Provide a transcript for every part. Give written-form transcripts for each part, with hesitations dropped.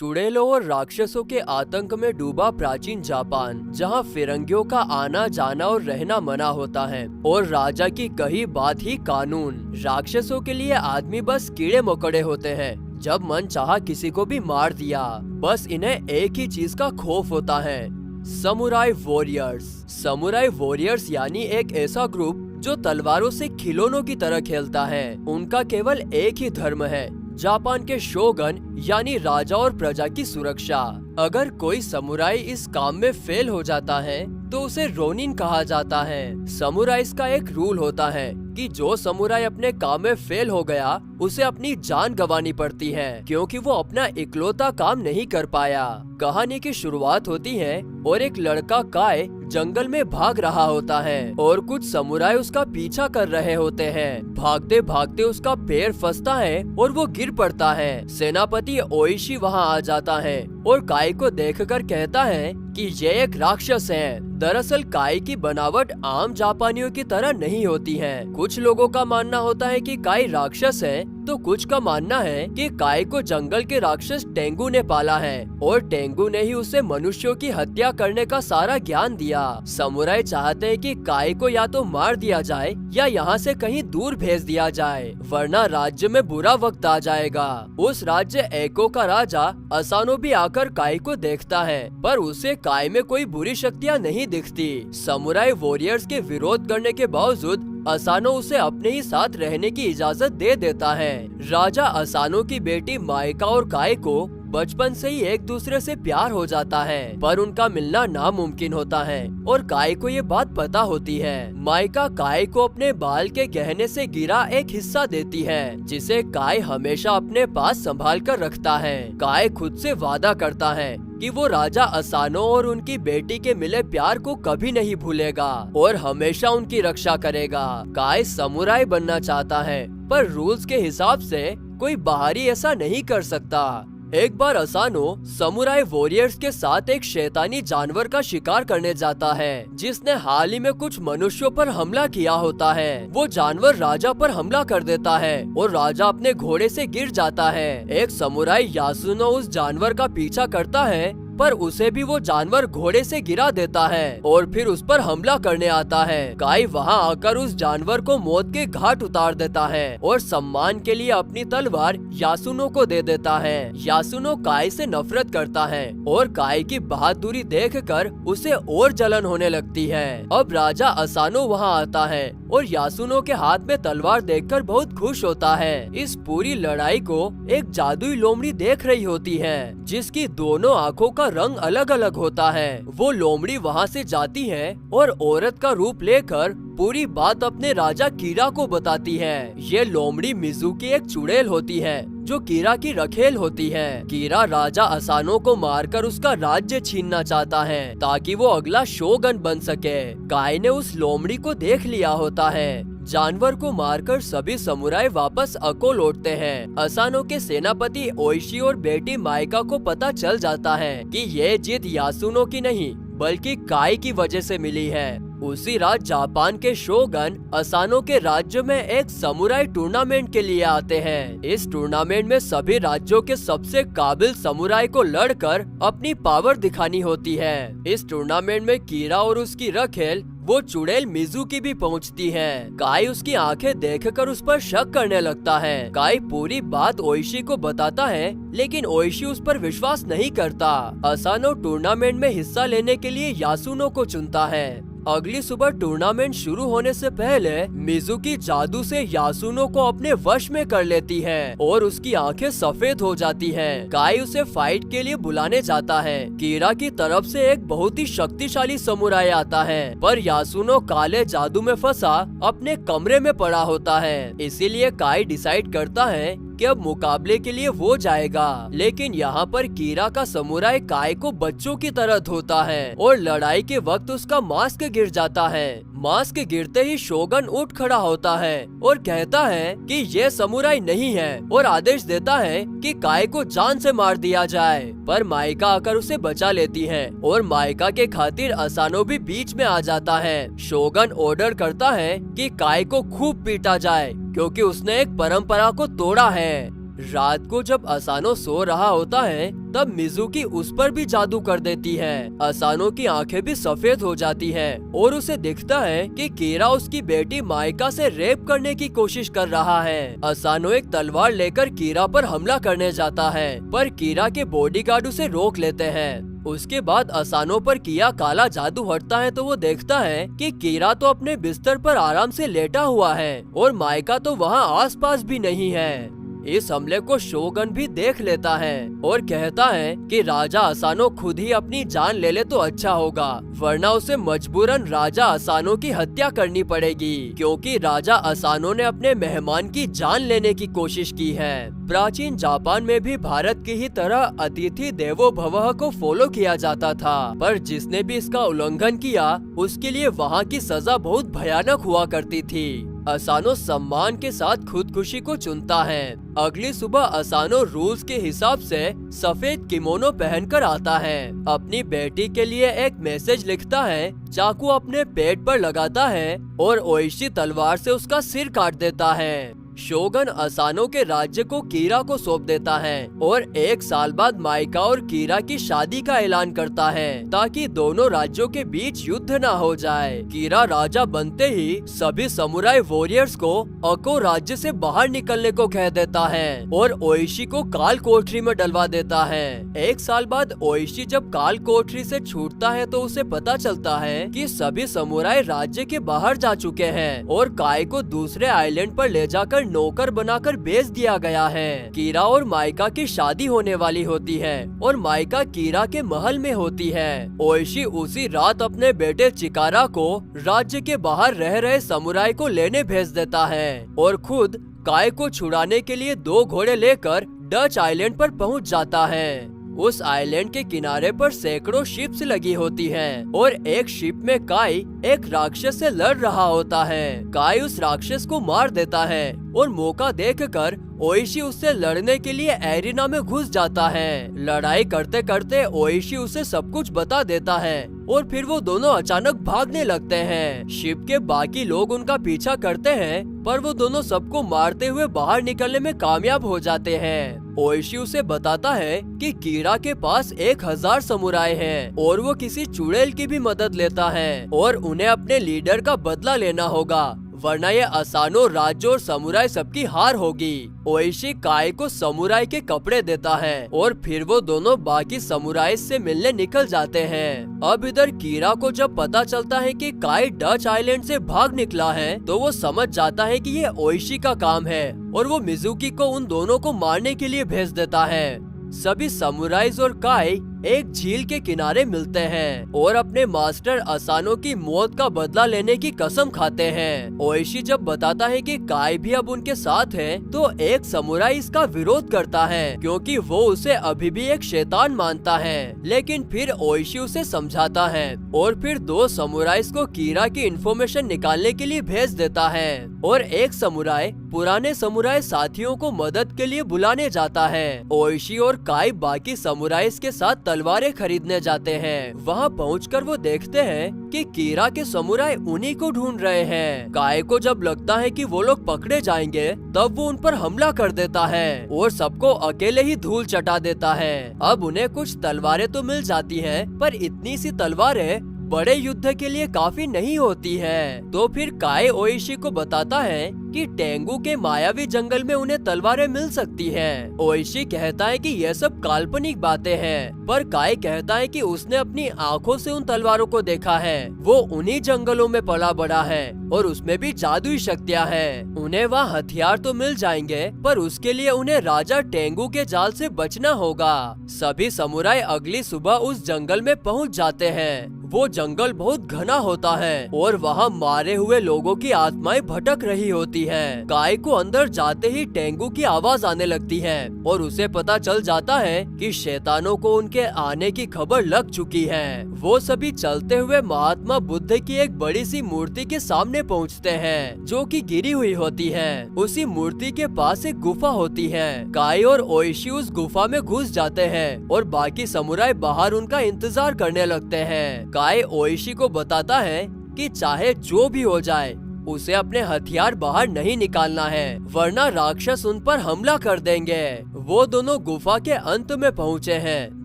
चुड़ैलों और राक्षसों के आतंक में डूबा प्राचीन जापान, जहां फिरंगियों का आना जाना और रहना मना होता है और राजा की कही बात ही कानून। राक्षसों के लिए आदमी बस कीड़े मकोड़े होते हैं, जब मन चाहा किसी को भी मार दिया। बस इन्हें एक ही चीज का खौफ होता है, समुराई वॉरियर्स। समुराई वॉरियर्स यानी एक ऐसा ग्रुप जो तलवारों से खिलौनों की तरह खेलता है। उनका केवल एक ही धर्म है, जापान के शोगन यानी राजा और प्रजा की सुरक्षा। अगर कोई समुराई इस काम में फेल हो जाता है तो उसे रोनिन कहा जाता है। समुराइज का एक रूल होता है कि जो समुराई अपने काम में फेल हो गया उसे अपनी जान गंवानी पड़ती है, क्योंकि वो अपना इकलौता काम नहीं कर पाया। कहानी की शुरुआत होती है और एक लड़का काय जंगल में भाग रहा होता है और कुछ समुराई उसका पीछा कर रहे होते हैं। भागते भागते उसका पैर फंसता है और वो गिर पड़ता है। सेनापति ओइशी वहाँ आ जाता है और काय को देखकर कहता है कि ये एक राक्षस है। दरअसल काय की बनावट आम जापानियों की तरह नहीं होती है। कुछ लोगों का मानना होता है कि काय राक्षस है, तो कुछ का मानना है कि काय को जंगल के राक्षस टेंगू ने पाला है और टेंगू ने ही उसे मनुष्यों की हत्या करने का सारा ज्ञान दिया। समुराई चाहते हैं कि काय को या तो मार दिया जाए या यहाँ से कहीं दूर भेज दिया जाए, वरना राज्य में बुरा वक्त आ जाएगा। उस राज्य एको का राजा असानो भी आकर काय को देखता है, पर उसे काय में कोई बुरी शक्तियाँ नहीं दिखती। समुराई वॉरियर्स के विरोध करने के बावजूद असानो उसे अपने ही साथ रहने की इजाजत दे देता है। राजा असानो की बेटी माइका और काय को बचपन से ही एक दूसरे से प्यार हो जाता है, पर उनका मिलना नामुमकिन होता है और काय को ये बात पता होती है। माइका काय को अपने बाल के गहने से गिरा एक हिस्सा देती है, जिसे काय हमेशा अपने पास संभाल कर रखता है। काय खुद से वादा करता है कि वो राजा असानो और उनकी बेटी के मिले प्यार को कभी नहीं भूलेगा और हमेशा उनकी रक्षा करेगा। काय समुराई बनना चाहता है, पर रूल्स के हिसाब से कोई बाहरी ऐसा नहीं कर सकता। एक बार असानो समुराई वॉरियर्स के साथ एक शैतानी जानवर का शिकार करने जाता है, जिसने हाल ही में कुछ मनुष्यों पर हमला किया होता है। वो जानवर राजा पर हमला कर देता है और राजा अपने घोड़े से गिर जाता है। एक समुराई यासुनो उस जानवर का पीछा करता है, पर उसे भी वो जानवर घोड़े से गिरा देता है और फिर उस पर हमला करने आता है। काय वहाँ आकर उस जानवर को मौत के घाट उतार देता है और सम्मान के लिए अपनी तलवार यासुनो को दे देता है। यासुनो काय से नफरत करता है और काय की बहादुरी देखकर उसे और जलन होने लगती है। अब राजा असानो वहाँ आता है और यासुनो के हाथ में तलवार देखकर बहुत खुश होता है। इस पूरी लड़ाई को एक जादुई लोमड़ी देख रही होती है, जिसकी दोनों आँखों का रंग अलग अलग होता है। वो लोमड़ी वहाँ से जाती है और औरत का रूप लेकर पूरी बात अपने राजा कीरा को बताती है। ये लोमड़ी मिजू की एक चुड़ैल होती है जो कीरा की रखेल होती है। कीरा राजा असानो को मारकर उसका राज्य छीनना चाहता है ताकि वो अगला शोगन बन सके। काय ने उस लोमड़ी को देख लिया होता है। जानवर को मारकर सभी समुराई वापस अको लौटते हैं। असानो के सेनापति ओइशी और बेटी माइका को पता चल जाता है कि ये जीत यासुनो की नहीं बल्कि काय की वजह से मिली है। उसी रात जापान के शोगन असानो के राज्य में एक समुराई टूर्नामेंट के लिए आते हैं। इस टूर्नामेंट में सभी राज्यों के सबसे काबिल समुराई को लड़कर अपनी पावर दिखानी होती है। इस टूर्नामेंट में कीरा और उसकी रखेल वो चुड़ैल मिजू की भी पहुंचती है। काय उसकी आंखें देखकर उस पर शक करने लगता है। काय पूरी बात ओइशी को बताता है, लेकिन ओइशी उस पर विश्वास नहीं करता। असानो टूर्नामेंट में हिस्सा लेने के लिए यासुनो को चुनता है। अगली सुबह टूर्नामेंट शुरू होने से पहले मिजुकी जादू से यासुनो को अपने वश में कर लेती है और उसकी आंखें सफेद हो जाती हैं। काय उसे फाइट के लिए बुलाने जाता है। कीरा की तरफ से एक बहुत ही शक्तिशाली समुराई आता है, पर यासुनो काले जादू में फंसा अपने कमरे में पड़ा होता है। इसीलिए काय डिसाइड करता है कि अब मुकाबले के लिए वो जाएगा, लेकिन यहाँ पर कीरा का समुराई काय को बच्चों की तरह धोता है और लड़ाई के वक्त उसका मास्क गिर जाता है। मास्क गिरते ही शोगन उठ खड़ा होता है और कहता है कि ये समुराई नहीं है और आदेश देता है कि काय को जान से मार दिया जाए, पर माइका आकर उसे बचा लेती है और माइका के खातिर असानो भी बीच में आ जाता है। शोगन ऑर्डर करता है कि काय को खूब पीटा जाए क्योंकि उसने एक परंपरा को तोड़ा है। रात को जब असानो सो रहा होता है तब मिजुकी उस पर भी जादू कर देती है। असानो की आंखें भी सफेद हो जाती है और उसे दिखता है कि कीरा उसकी बेटी माइका से रेप करने की कोशिश कर रहा है। असानो एक तलवार लेकर कीरा पर हमला करने जाता है पर कीरा के बॉडीगार्ड उसे रोक लेते हैं। उसके बाद असानो पर किया काला जादू हटता है तो वो देखता है कि कीरा तो अपने बिस्तर पर आराम से लेटा हुआ है और माइका तो वहाँ आसपास भी नहीं है। इस हमले को शोगन भी देख लेता है और कहता है कि राजा असानो खुद ही अपनी जान ले ले तो अच्छा होगा, वरना उसे मजबूरन राजा असानो की हत्या करनी पड़ेगी क्योंकि राजा असानो ने अपने मेहमान की जान लेने की कोशिश की है। प्राचीन जापान में भी भारत की ही तरह अतिथि देवो भवः को फॉलो किया जाता था, पर जिसने भी इसका उल्लंघन किया उसके लिए वहाँ की सजा बहुत भयानक हुआ करती थी। असानो सम्मान के साथ खुदकुशी को चुनता है। अगली सुबह असानो रूल्स के हिसाब से सफेद किमोनो पहनकर आता है। अपनी बेटी के लिए एक मैसेज लिखता है, चाकू अपने पेट पर लगाता है और ओइशी तलवार से उसका सिर काट देता है। शोगन असानो के राज्य को कीरा को सौंप देता है और 1 साल बाद माइका और कीरा की शादी का ऐलान करता है ताकि दोनों राज्यों के बीच युद्ध न हो जाए। कीरा राजा बनते ही सभी समुराई वॉरियर्स को अको राज्य से बाहर निकलने को कह देता है और ओइशी को काल कोठरी में डलवा देता है। 1 साल बाद ओइशी जब काल कोठरी से छूटता है तो उसे पता चलता है कि सभी समुराई राज्य के बाहर जा चुके हैं और काय को दूसरे आइलैंड पर ले जाकर नौकर बनाकर बेच दिया गया है। कीरा और माइका की शादी होने वाली होती है और माइका कीरा के महल में होती है। ओइशी उसी रात अपने बेटे चिकारा को राज्य के बाहर रह रहे समुराई को लेने भेज देता है और खुद काय को छुड़ाने के लिए 2 घोड़े लेकर डच आइलैंड पर पहुंच जाता है। उस आइलैंड के किनारे पर सैकड़ों शिप्स लगी होती हैं और एक शिप में काय एक राक्षस से लड़ रहा होता है। काय उस राक्षस को मार देता है और मौका देखकर ओइशी उससे लड़ने के लिए एरिना में घुस जाता है। लड़ाई करते करते ओइशी उसे सब कुछ बता देता है और फिर वो दोनों अचानक भागने लगते हैं। शिप के बाकी लोग उनका पीछा करते हैं पर वो दोनों सबको मारते हुए बाहर निकलने में कामयाब हो जाते हैं। ओइशी उसे बताता है कि कीरा के पास 1000 समुराई हैं और वो किसी चुड़ैल की भी मदद लेता है और उन्हें अपने लीडर का बदला लेना होगा, वरना ये असानो राज्य और समुराई सबकी हार होगी। ओइशी काय को समुराई के कपड़े देता है और फिर वो दोनों बाकी समुराई से मिलने निकल जाते हैं। अब इधर कीरा को जब पता चलता है कि काय डच आइलैंड से भाग निकला है तो वो समझ जाता है कि ये ओइशी का काम है और वो मिजुकी को उन दोनों को मारने के लिए भेज देता है। सभी समुराइज और काय एक झील के किनारे मिलते हैं और अपने मास्टर असानो की मौत का बदला लेने की कसम खाते हैं। ओइशी जब बताता है कि काय भी अब उनके साथ है तो एक समुराई इसका विरोध करता है क्योंकि वो उसे अभी भी एक शैतान मानता है, लेकिन फिर ओइशी उसे समझाता है और फिर 2 समुराइज को कीरा की इंफॉर्मेशन निकालने के लिए भेज देता है और एक समुराई पुराने समुराई साथियों को मदद के लिए बुलाने जाता है। ओइशी और काय बाकी समुराइज के साथ तलवारें खरीदने जाते हैं। वहाँ पहुंचकर वो देखते हैं कि कीरा के समुराई उन्हीं को ढूंढ रहे हैं। काय को जब लगता है कि वो लोग पकड़े जाएंगे तब वो उन पर हमला कर देता है और सबको अकेले ही धूल चटा देता है। अब उन्हें कुछ तलवारें तो मिल जाती हैं, पर इतनी सी तलवारें बड़े युद्ध के लिए काफी नहीं होती है। तो फिर काय ओइशी को बताता है कि टेंगू के मायावी जंगल में उन्हें तलवारें मिल सकती हैं। ओइशी कहता है कि यह सब काल्पनिक बातें हैं, पर काय कहता है कि उसने अपनी आंखों से उन तलवारों को देखा है। वो उन्हीं जंगलों में पला बड़ा है और उसमें भी जादुई शक्तियाँ हैं। उन्हें वहाँ हथियार तो मिल जाएंगे, पर उसके लिए उन्हें राजा टेंगू के जाल से बचना होगा। सभी समुराई अगली सुबह उस जंगल में पहुँच जाते हैं। वो जंगल बहुत घना होता है और वहाँ मारे हुए लोगों की आत्माएं भटक रही होती हैं। काय को अंदर जाते ही टेंगू की आवाज आने लगती है और उसे पता चल जाता है कि शैतानों को उनके आने की खबर लग चुकी है। वो सभी चलते हुए महात्मा बुद्ध की एक बड़ी सी मूर्ति के सामने पहुँचते हैं जो कि गिरी हुई होती है। उसी मूर्ति के पास एक गुफा होती है। काय और ओइशी उस गुफा में घुस जाते हैं और बाकी समुराई बाहर उनका इंतजार करने लगते हैं। काय ओइशी को बताता है कि चाहे जो भी हो जाए उसे अपने हथियार बाहर नहीं निकालना है, वरना राक्षस उन पर हमला कर देंगे। वो दोनों गुफा के अंत में पहुँचे हैं,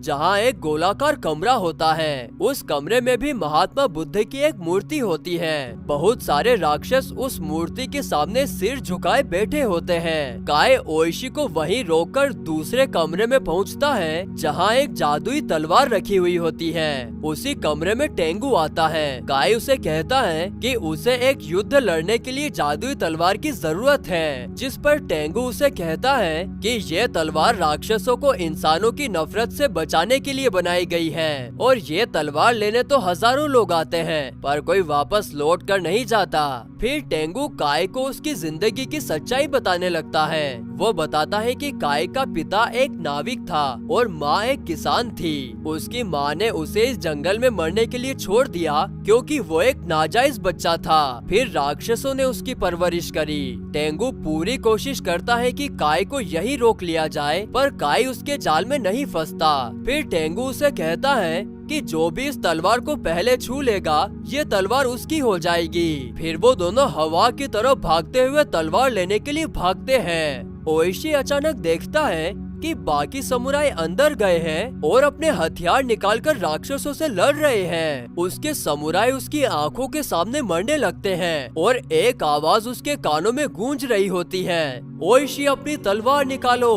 जहाँ एक गोलाकार कमरा होता है। उस कमरे में भी महात्मा बुद्ध की एक मूर्ति होती है। बहुत सारे राक्षस उस मूर्ति के सामने सिर झुकाए बैठे होते हैं। काय ओइशी को वहीं रोककर दूसरे कमरे में पहुंचता है, जहां एक जादुई तलवार रखी हुई होती है। उसी कमरे में टेंगू आता है। काय उसे कहता है कि उसे एक युद्ध लड़ने के लिए जादुई तलवार की जरूरत है, जिस पर टेंगू उसे कहता है कि ये तलवार राक्षसों को इंसानों की नफरत से बचाने के लिए बनाई गई है, और ये तलवार लेने तो हजारों लोग आते हैं, पर कोई वापस लौट कर नहीं जाता। फिर टेंगू काय को उसकी जिंदगी की सच्चाई बताने लगता है। वो बताता है कि काय का पिता एक नाविक था और माँ एक किसान थी। उसकी माँ ने उसे इस जंगल में मरने के लिए छोड़ दिया क्योंकि वो एक नाजायज बच्चा था। फिर राक्षसों ने उसकी परवरिश करी। टेंगू पूरी कोशिश करता है कि काय को यही रोक लिया जाए, पर काय उसके जाल में नहीं फंसता। फिर टेंगू उसे कहता है कि जो भी इस तलवार को पहले छू लेगा, ये तलवार उसकी हो जाएगी। फिर वो दोनों हवा की तरफ भागते हुए तलवार लेने के लिए भागते हैं। ओइशी अचानक देखता है कि बाकी समुराई अंदर गए हैं और अपने हथियार निकालकर राक्षसों से लड़ रहे हैं। उसके समुराई उसकी आंखों के सामने मरने लगते हैं और एक आवाज उसके कानों में गूंज रही होती है, ओइशी अपनी तलवार निकालो,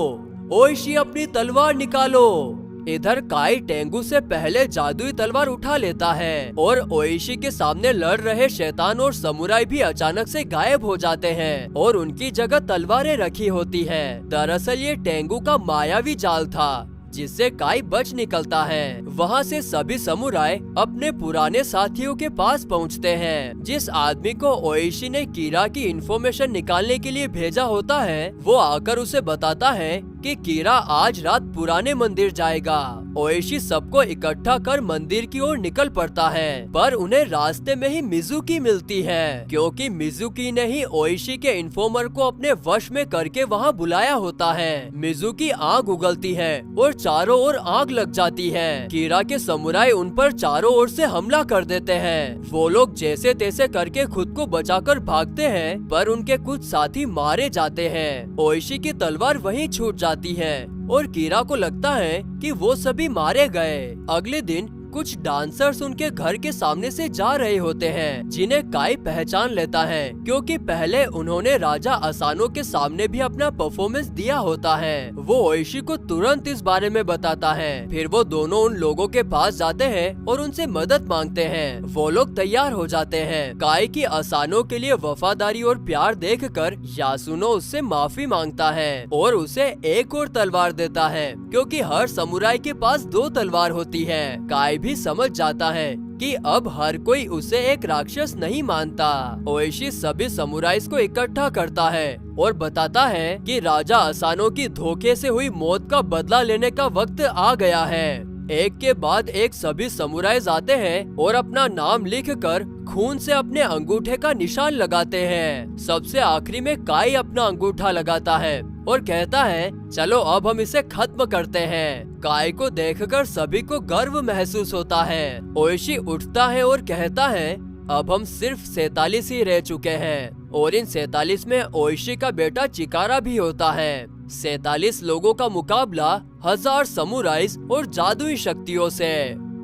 ओइशी अपनी तलवार निकालो। इधर काय टेंगू से पहले जादुई तलवार उठा लेता है और ओइशी के सामने लड़ रहे शैतान और समुराई भी अचानक से गायब हो जाते हैं और उनकी जगह तलवारें रखी होती हैं। दरअसल ये टेंगू का मायावी जाल था, जिससे काय बच निकलता है। वहाँ से सभी समुराई अपने पुराने साथियों के पास पहुँचते हैं। जिस आदमी को ओइशी ने कीरा की इन्फॉर्मेशन निकालने के लिए भेजा होता है, वो आकर उसे बताता है कि कीरा आज रात पुराने मंदिर जाएगा। ओइशी सबको इकट्ठा कर मंदिर की ओर निकल पड़ता है, पर उन्हें रास्ते में ही मिजुकी मिलती है, क्योंकि मिजुकी ने ही ओइशी के इन्फॉर्मर को अपने वश में करके वहाँ बुलाया होता है। मिजुकी आग उगलती है और चारों ओर आग लग जाती है। कीरा के समुराई उन पर चारों ओर से हमला कर देते हैं। वो लोग जैसे तैसे करके खुद को बचाकर भागते हैं, पर उनके कुछ साथी मारे जाते हैं। ओइशी की तलवार वहीं छूट जाती है और कीरा को लगता है कि वो सभी मारे गए। अगले दिन कुछ डांसर्स उनके घर के सामने से जा रहे होते हैं, जिन्हें काय पहचान लेता है, क्योंकि पहले उन्होंने राजा असानो के सामने भी अपना परफॉर्मेंस दिया होता है। वो ओइशी को तुरंत इस बारे में बताता है। फिर वो दोनों उन लोगों के पास जाते हैं और उनसे मदद मांगते हैं। वो लोग तैयार हो जाते हैं। काय की असानो के लिए वफादारी और प्यार देखकर यासुनो उससे माफी मांगता है और उसे एक और तलवार देता है, क्योंकि हर समुराई के पास 2 तलवार होती है। काय भी समझ जाता है कि अब हर कोई उसे एक राक्षस नहीं मानता। ओइशी सभी समुराइज को इकट्ठा करता है और बताता है कि राजा असानो की धोखे से हुई मौत का बदला लेने का वक्त आ गया है। एक के बाद एक सभी समुराइज आते हैं और अपना नाम लिखकर खून से अपने अंगूठे का निशान लगाते हैं। सबसे आखिरी में काय अपना अंगूठा लगाता है और कहता है, चलो अब हम इसे खत्म करते हैं। काय को देखकर सभी को गर्व महसूस होता है। ओइशी उठता है और कहता है, अब हम सिर्फ 47 ही रह चुके हैं, और इन 47 में ओइशी का बेटा चिकारा भी होता है। 47 लोगों का मुकाबला 1000 समुराइज और जादुई शक्तियों से।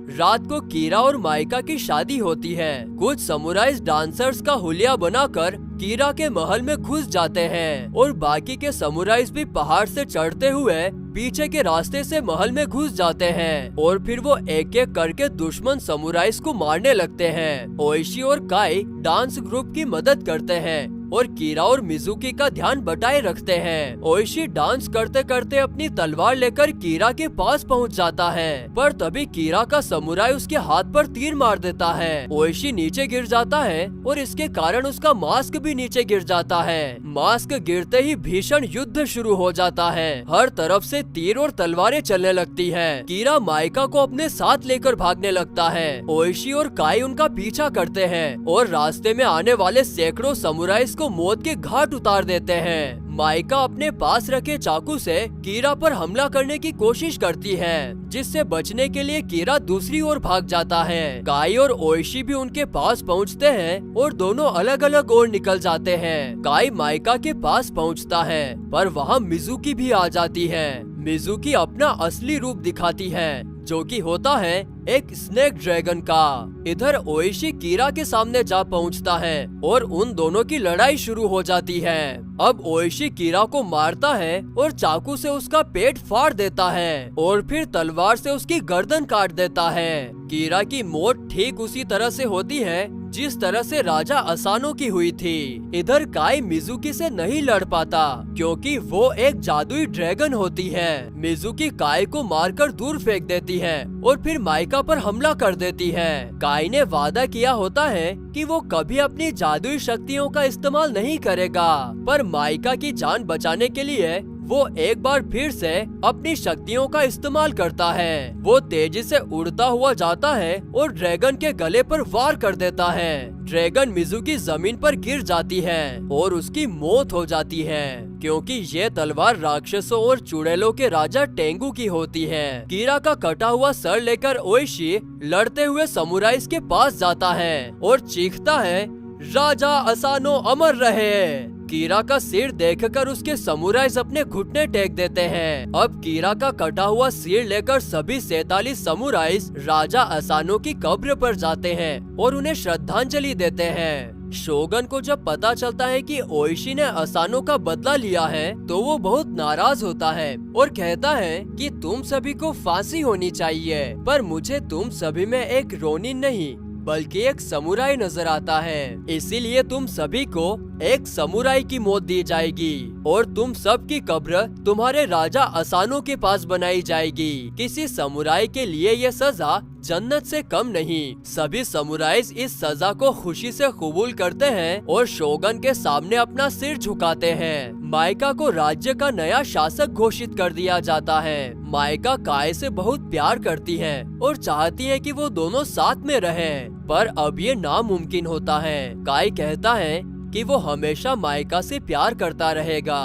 रात को कीरा और माइका की शादी होती है। कुछ समुराइज डांसर्स का हुलिया बनाकर कीरा के महल में घुस जाते हैं और बाकी के समुराइज भी पहाड़ से चढ़ते हुए पीछे के रास्ते से महल में घुस जाते हैं और फिर वो एक एक करके दुश्मन समुराइज को मारने लगते हैं। ओइशी और काय डांस ग्रुप की मदद करते हैं और कीरा और मिजुकी का ध्यान बटाए रखते हैं। ओइशी डांस करते करते अपनी तलवार लेकर कीरा के पास पहुंच जाता है, पर तभी कीरा का समुराई उसके हाथ पर तीर मार देता है। ओइशी नीचे गिर जाता है और इसके कारण उसका मास्क भी नीचे गिर जाता है। मास्क गिरते ही भीषण युद्ध शुरू हो जाता है। हर तरफ से तीर और तलवारें चलने लगती हैं। कीरा माइका को अपने साथ लेकर भागने लगता है। ओइशी और काय उनका पीछा करते हैं और रास्ते में आने वाले सैकड़ों समुराइज को को मौत के घाट उतार देते हैं। माइका अपने पास रखे चाकू से कीरा पर हमला करने की कोशिश करती है, जिससे बचने के लिए कीरा दूसरी ओर भाग जाता है। काई और ओइशी भी उनके पास पहुंचते हैं और दोनों अलग अलग ओर निकल जाते हैं। काई माइका के पास पहुंचता है, पर वहां मिजुकी भी आ जाती है। मिजुकी अपना असली रूप दिखाती है, जो कि होता है एक स्नेक ड्रैगन का। इधर ओइशी कीरा के सामने जा पहुंचता है और उन दोनों की लड़ाई शुरू हो जाती है। अब ओइशी कीरा को मारता है और चाकू से उसका पेट फाड़ देता है और फिर तलवार से उसकी गर्दन काट देता है। कीरा की मौत ठीक उसी तरह से होती है जिस तरह से राजा असानो की हुई थी। इधर काई मिजुकी से नहीं लड़ पाता क्योंकि वो एक जादुई ड्रैगन होती है। मिजुकी काई को मारकर दूर फेंक देती है और फिर माइका पर हमला कर देती है। काई ने वादा किया होता है कि वो कभी अपनी जादुई शक्तियों का इस्तेमाल नहीं करेगा, पर माइका की जान बचाने के लिए वो एक बार फिर से अपनी शक्तियों का इस्तेमाल करता है। वो तेजी से उड़ता हुआ जाता है और ड्रैगन के गले पर वार कर देता है। ड्रैगन मिजुकी जमीन पर गिर जाती है और उसकी मौत हो जाती है, क्योंकि ये तलवार राक्षसों और चुड़ैलों के राजा टेंगू की होती है। कीरा का कटा हुआ सर लेकर ओइशी लड़ते हुए समुराइज के पास जाता है और चीखता है, राजा असानो अमर रहे। कीरा का सिर देखकर उसके समुराइज अपने घुटने टेक देते हैं। अब कीरा का कटा हुआ सिर लेकर सभी 47 समुराइज राजा असानो की कब्र पर जाते हैं और उन्हें श्रद्धांजलि देते हैं। शोगन को जब पता चलता है कि ओइशी ने असानो का बदला लिया है, तो वो बहुत नाराज होता है और कहता है कि तुम सभी को फांसी होनी चाहिए, पर मुझे तुम सभी में एक रोनिन नहीं बल्कि एक समुराई नजर आता है, इसीलिए तुम सभी को एक समुराई की मौत दी जाएगी और तुम सब की कब्र तुम्हारे राजा असानो के पास बनाई जाएगी। किसी समुराई के लिए ये सजा जन्नत से कम नहीं। सभी समुराइज इस सजा को खुशी से कबूल करते हैं और शोगन के सामने अपना सिर झुकाते हैं। माइका को राज्य का नया शासक घोषित कर दिया जाता है। माइका काई से बहुत प्यार करती है और चाहती है कि वो दोनों साथ में रहें, पर अब ये नामुमकिन होता है। काई कहता है कि वो हमेशा माइका से प्यार करता रहेगा।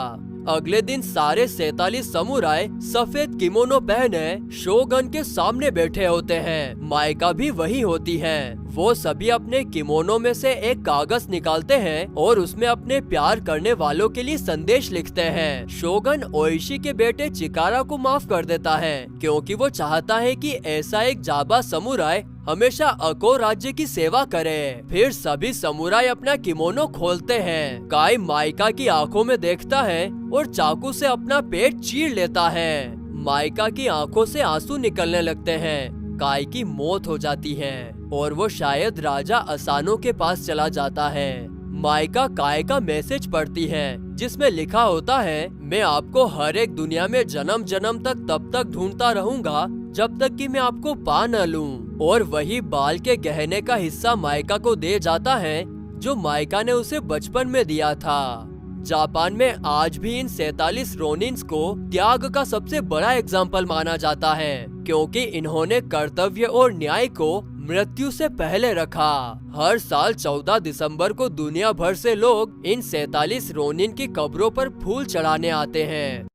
अगले दिन सारे 47 समुराई सफेद किमोनो पहने शोगन के सामने बैठे होते हैं। माइका भी वही होती है। वो सभी अपने किमोनो में से एक कागज निकालते हैं और उसमें अपने प्यार करने वालों के लिए संदेश लिखते हैं। शोगन ओइशी के बेटे चिकारा को माफ कर देता है, क्योंकि वो चाहता है कि ऐसा एक जाबा समुराई हमेशा अको राज्य की सेवा करे। फिर सभी समुराई अपना किमोनो खोलते हैं। काई माइका की आंखों में देखता है और चाकू से अपना पेट चीर लेता है। माइका की आंखों से आंसू निकलने लगते हैं। काई की मौत हो जाती है और वो शायद राजा असानो के पास चला जाता है। माइका काई का मैसेज पढ़ती है, जिसमें लिखा होता है, मैं आपको हर एक दुनिया में जन्म जन्म तक तब तक ढूंढता रहूंगा जब तक कि मैं आपको पा न लूं। और वही बाल के गहने का हिस्सा माइका को दे जाता है जो माइका ने उसे बचपन में दिया था। जापान में आज भी इन 47 रोनिन्स को त्याग का सबसे बड़ा एग्जाम्पल माना जाता है, क्योंकि इन्होंने कर्तव्य और न्याय को मृत्यु से पहले रखा। हर साल 14 दिसंबर को दुनिया भर से लोग इन 47 रोनिन की कब्रों पर फूल चढ़ाने आते हैं।